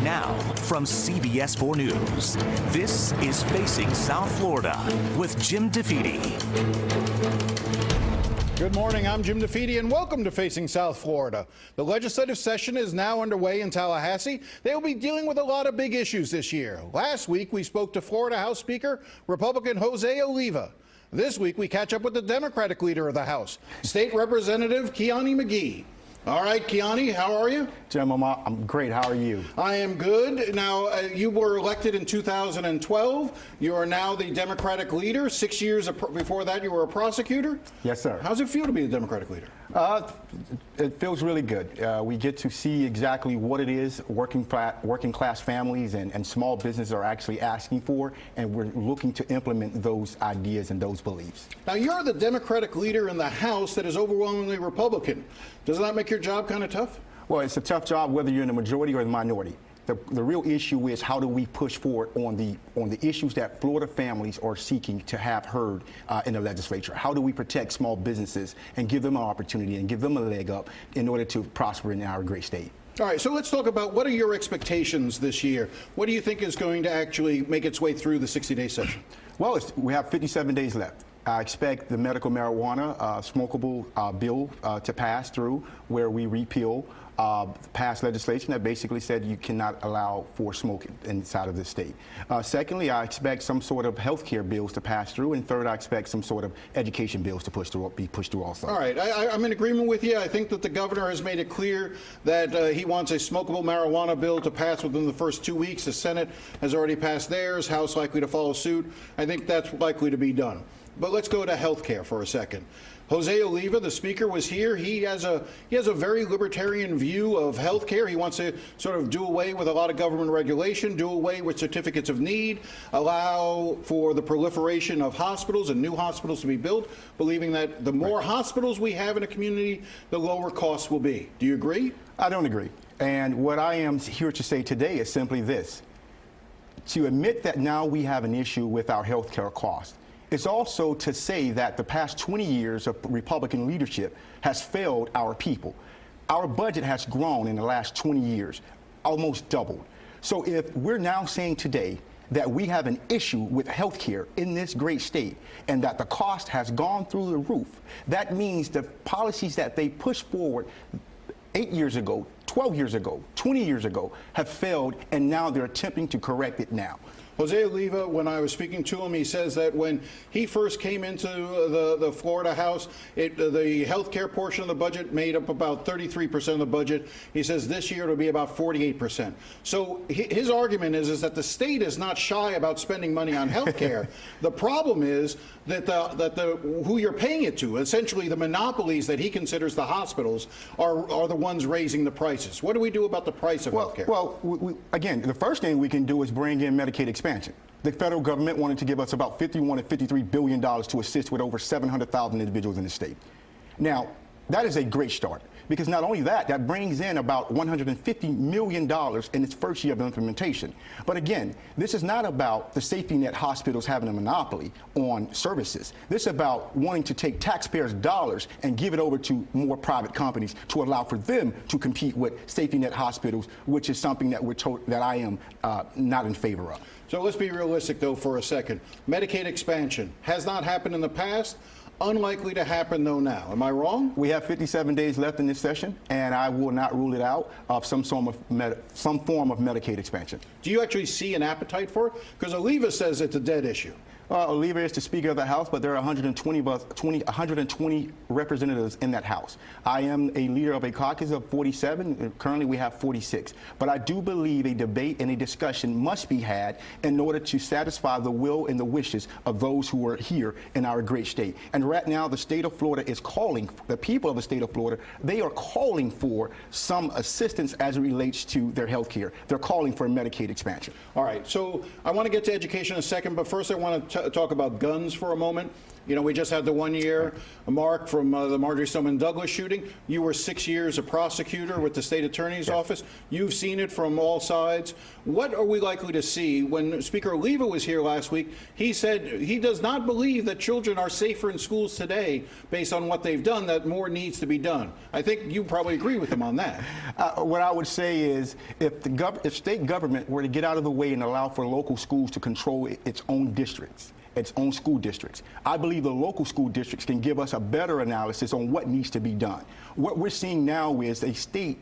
Now, from CBS 4 News, this is Facing South Florida with Jim DeFede. Good morning, I'm Jim DeFede, and welcome to Facing South Florida. The legislative session is now underway in Tallahassee. They will be dealing with a lot of big issues this year. Last week, we spoke to Florida House Speaker, Republican Jose Oliva. This week, we catch up with the Democratic leader of the House, State Representative Kionne McGhee. All right, Kionne, how are you? Jim, I'm great. How are you? I am good. Now, you were elected in 2012. You are now the Democratic leader. 6 years before that, you were a prosecutor. Yes, sir. How's it feel to be the Democratic leader? It feels really good. We get to see exactly what it is working class families and small businesses are actually asking for, and we're looking to implement those ideas and those beliefs. Now, you're the Democratic leader in the House that is overwhelmingly Republican. Doesn't that make your job kind of tough? Well, it's a tough job whether you're in the majority or the minority. The real issue is how do we push forward on the issues that Florida families are seeking to have heard in the legislature. How do we protect small businesses and give them an opportunity and give them a leg up in order to prosper in our great state? All right, so let's talk about what are your expectations this year? What do you think is going to actually make its way through the 60-day session? Well, we have 57 days left. I expect the medical marijuana smokable bill to pass through, where we repeal past legislation that basically said you cannot allow for smoking inside of the state. Secondly, I expect some sort of health care bills to pass through. And third, I expect some sort of education bills to be pushed through also. All right. I'm in agreement with you. I think that the governor has made it clear that he wants a smokable marijuana bill to pass within the first 2 weeks. The Senate has already passed theirs. House likely to follow suit. I think that's likely to be done. But let's go to health care for a second. Jose Oliva, the speaker, was here. He has a very libertarian view of health care. He wants to sort of do away with a lot of government regulation, do away with certificates of need, allow for the proliferation of hospitals and new hospitals to be built, believing that the more hospitals we have in a community, the lower costs will be. Do you agree? I don't agree. And what I am here to say today is simply this. To admit that now we have an issue with our health care costs, it's also to say that the past 20 years of Republican leadership has failed our people. Our budget has grown in the last 20 years, almost doubled. So if we're now saying today that we have an issue with health care in this great state and that the cost has gone through the roof, that means the policies that they pushed forward 8 years ago, 12 years ago, 20 years ago have failed, and now they're attempting to correct it now. Jose Oliva, when I was speaking to him, he says that when he first came into the Florida House, the health care portion of the budget made up about 33% of the budget. He says this year it'll be about 48%. So his argument is that the state is not shy about spending money on health care. The problem is that who you're paying it to, essentially the monopolies that he considers the hospitals, are the ones raising the prices. What do we do about the price of health care? Well, again, the first thing we can do is bring in Medicaid expansion. The federal government wanted to give us about $51 to $53 billion to assist with over 700,000 individuals in the state. Now, that is a great start, because not only that brings in about $150 million in its first year of implementation. But again, this is not about the safety net hospitals having a monopoly on services. This is about wanting to take taxpayers' dollars and give it over to more private companies to allow for them to compete with safety net hospitals, which is something that that I am not in favor of. So let's be realistic, though, for a second. Medicaid expansion has not happened in the past. Unlikely to happen, though, now. Am I wrong? We have 57 days left in this session, and I will not rule it out of some form of Medicaid expansion. Do you actually see an appetite for it? Because Oliva says it's a dead issue. Oliva is the Speaker of the House, but there are 120 representatives in that House. I am a leader of a caucus of 47. And currently, we have 46. But I do believe a debate and a discussion must be had in order to satisfy the will and the wishes of those who are here in our great state. And right now, the state of Florida is calling, the people of the state of Florida, they are calling for some assistance as it relates to their health care. They're calling for a Medicaid expansion. All right. So I want to get to education in a second, but first I want to talk about guns for a moment. You know, we just had the 1 year mark from the Marjorie Stoneman Douglas shooting. You were 6 years a prosecutor with the state attorney's office. You've seen it from all sides. What are we likely to see? When Speaker Oliva was here last week, he said he does not believe that children are safer in schools today based on what they've done, that more needs to be done. I think you probably agree with him on that. What I would say is if state government were to get out of the way and allow for local schools to control its own districts, its own school districts, I believe the local school districts can give us a better analysis on what needs to be done. What we're seeing now is a state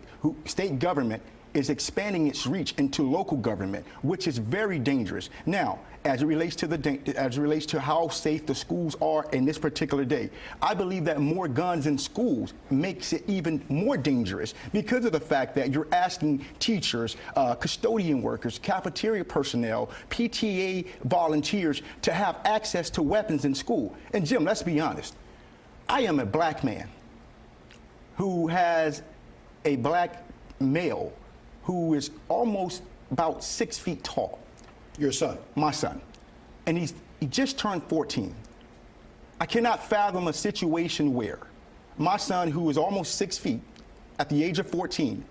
government is expanding its reach into local government, which is very dangerous. Now, as it relates to how safe the schools are in this particular day, I believe that more guns in schools makes it even more dangerous because of the fact that you're asking teachers, custodian workers, cafeteria personnel, PTA volunteers to have access to weapons in school. And Jim, let's be honest, I am a black man who has a black male who is almost about 6 feet tall. Your son? My son. And he just turned 14. I cannot fathom a situation where my son, who is almost 6 feet, at the age of 14,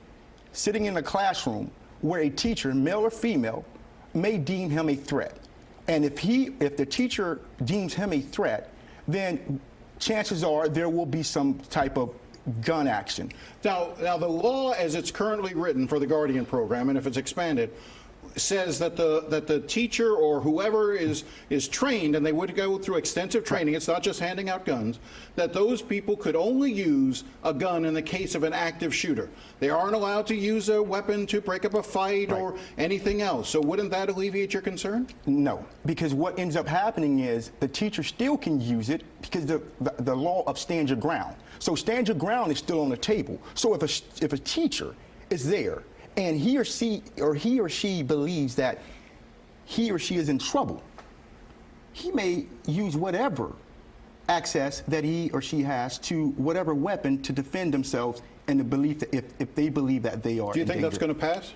sitting in a classroom where a teacher, male or female, may deem him a threat. And if the teacher deems him a threat, then chances are there will be some type of gun action. Now the law as it's currently written for the Guardian program, and if it's expanded, says that the teacher or whoever is trained, and they would go through extensive training, it's not just handing out guns, that those people could only use a gun in the case of an active shooter. They aren't allowed to use a weapon to break up a fight or anything else. So wouldn't that alleviate your concern? No, because what ends up happening is the teacher still can use it because the law of stand your ground. So stand your ground is still on the table. So if a teacher is there and he or she believes that he or she is in trouble, he may use whatever access that he or she has to whatever weapon to defend themselves in the belief that if they believe that they are in danger. Do you think that's going to pass?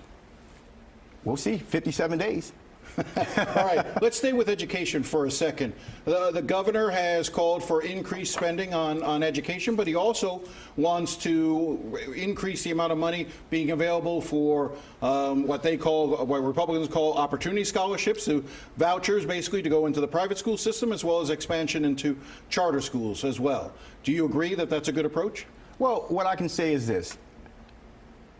We'll see. 57 days. All right, let's stay with education for a second. The governor has called for increased spending on education, but he also wants to increase the amount of money being available for what Republicans call opportunity scholarships, so vouchers basically to go into the private school system, as well as expansion into charter schools as well. Do you agree that that's a good approach? Well, what I can say is this.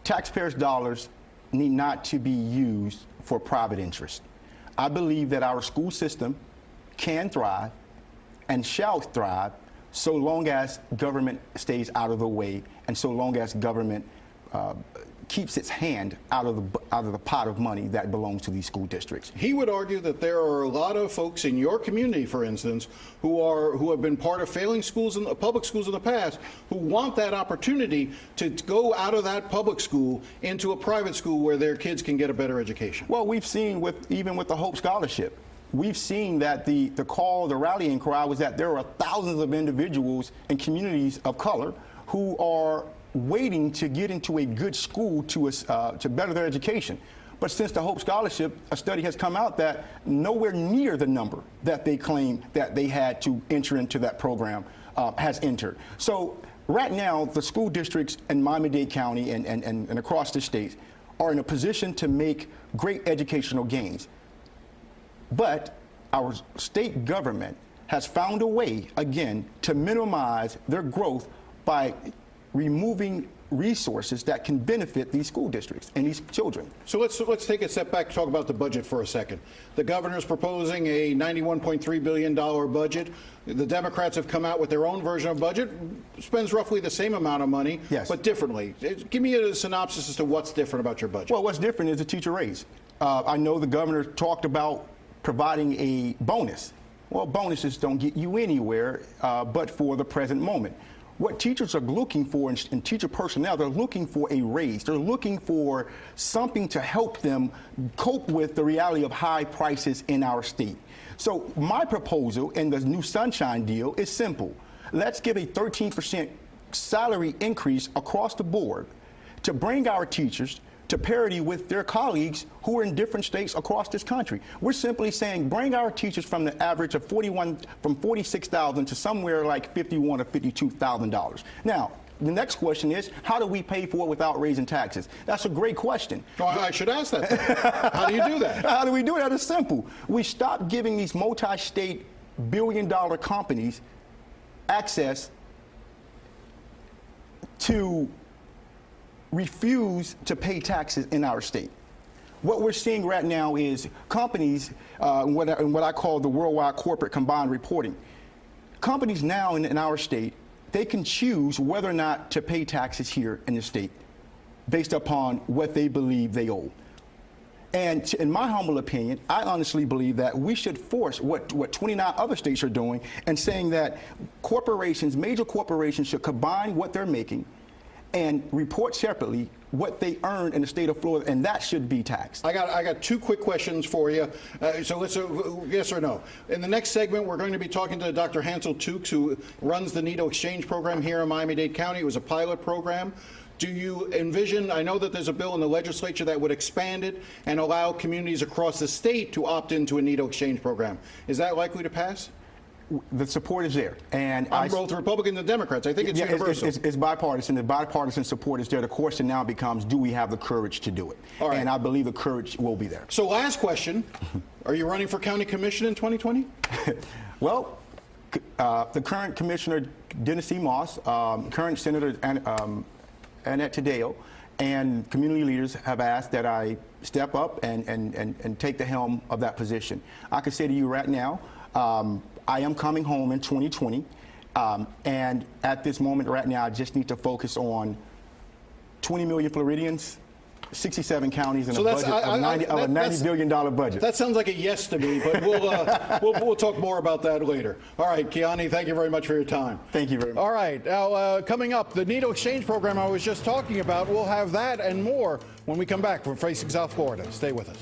Taxpayers' dollars need not to be used for private interest. I believe that our school system can thrive and shall thrive so long as government stays out of the way and so long as government keeps its hand out of the pot of money that belongs to these school districts. He would argue that there are a lot of folks in your community, for instance, who have been part of failing schools in public schools in the past, who want that opportunity to go out of that public school into a private school where their kids can get a better education. Well, we've seen even with the Hope Scholarship, we've seen that the rallying cry was that there are thousands of individuals and communities of color who are waiting to get into a good school to better their education. But since the Hope Scholarship, a study has come out that nowhere near the number that they claim that they had to enter into that program has entered. So right now, the school districts in Miami-Dade County and across the state are in a position to make great educational gains. But our state government has found a way, again, to minimize their growth by removing resources that can benefit these school districts and these children. So let's take a step back and talk about the budget for a second. The governor's proposing a $91.3 billion budget. The Democrats have come out with their own version of budget, spends roughly the same amount of money, but differently. Give me a synopsis as to what's different about your budget. Well, what's different is the teacher raise. I know the governor talked about providing a bonus. Well, bonuses don't get you anywhere but for the present moment. What teachers are looking for and teacher personnel, they're looking for a raise. They're looking for something to help them cope with the reality of high prices in our state. So my proposal in the new Sunshine deal is simple. Let's give a 13% salary increase across the board to bring our teachers to parity with their colleagues who are in different states across this country. We're simply saying bring our teachers from the average of $46,000 to somewhere like $51,000 or $52,000. Now, the next question is, how do we pay for it without raising taxes? That's a great question. Oh, I should ask that then. How do you do that? How do we do that? It's simple. We stop giving these multi-state billion-dollar companies access to refuse to pay taxes in our state. What we're seeing right now is companies, what I call the worldwide corporate combined reporting. Companies now in our state, they can choose whether or not to pay taxes here in the state based upon what they believe they owe. And in my humble opinion, I honestly believe that we should force what 29 other states are doing and saying that corporations, major corporations, should combine what they're making and report separately what they earn in the state of Florida, and that should be taxed. I got two quick questions for you. So let's yes or no. In the next segment, we're going to be talking to Dr. Hansel Tukes, who runs the NITO exchange program here in Miami-Dade County. It was a pilot program. Do you envision, I know that there's a bill in the legislature that would expand it and allow communities across the state to opt into a NITO exchange program. Is that likely to pass? The support is there, and I'm both Republicans and Democrats. I think it's universal. It's bipartisan. The bipartisan support is there. The question now becomes, do we have the courage to do it? All right. And I believe the courage will be there. So last question, are you running for county commission in 2020? Well, the current commissioner, Dennis E. Moss, current Senator Annette Tadeo, and community leaders have asked that I step up and take the helm of that position. I can say to you right now, I am coming home in 2020, and at this moment right now, I just need to focus on 20 million Floridians, 67 counties, and a budget of a $90 billion budget. That sounds like a yes to me, but we'll talk more about that later. All right, Kionne, thank you very much for your time. Thank you very much. All right, now coming up, the NITO exchange program I was just talking about, we'll have that and more when we come back from Facing South Florida. Stay with us.